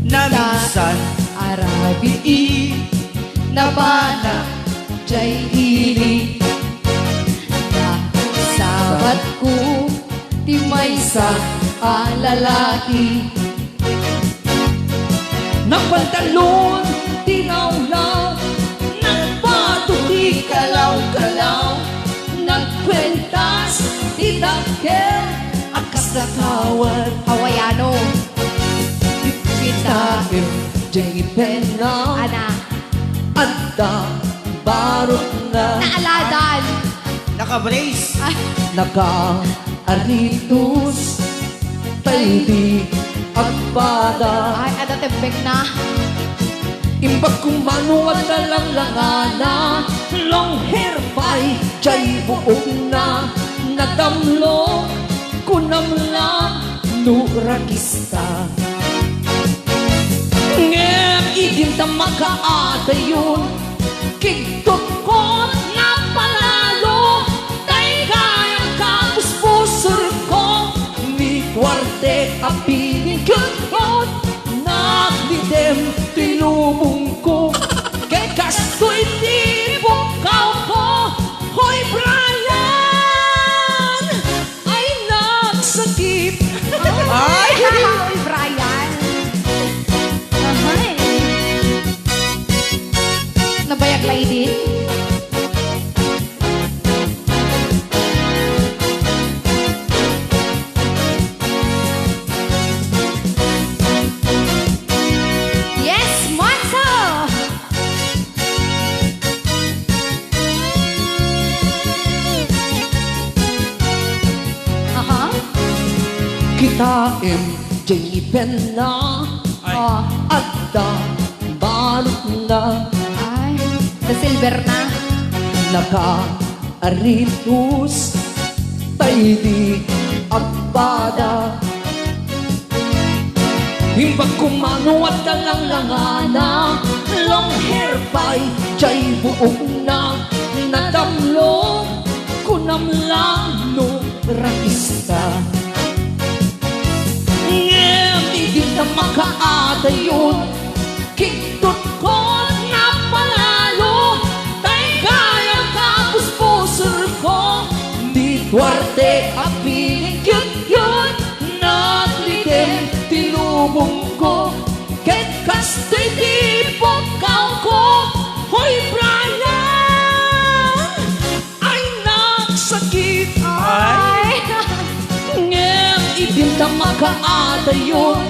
na minsan arabi na bana jay hili na sabat ko ti may sa lalaki nagpantalon tinawlaw nagpato di kalaw-kalaw nagkwentas di dakkel akas na tawad Hawaiano Dahil jay pena ana Anda barot na naaladan Naka-brace. ay naka-aritus Pwede agpada ay ada tembek na Imbag kumano at talanglangana Long hair pa'y jay buok na Nadamlo kunamla nurakista Ngem iging tamakaada yun Kigtot ko na palalo Tay kayang kapuspusur ko Ni kwarte kapiling kagod Naglidem tinubong ko Kay kastoy tibukaw ko Hoy Brian Ay nagsakit ay Uy, Brian ay nabayag lady yes Monso aha Kita jay pena oh Adda balot na ay the silver na naka-aritus Tay di agpada Himbag kumano at talanglangana Long hair pa'y jay buok na Nadamlo kunamlang no rakista Ngem di na makaada yun Kiktot ko na palalo Tay kayang kapuspusur ko Di Duarte apiling yun Naglidem tinubong ko Ket kastoy di bukaw ko Hoy Brian Ay nagsakit ay Ngem ibinta makaada yun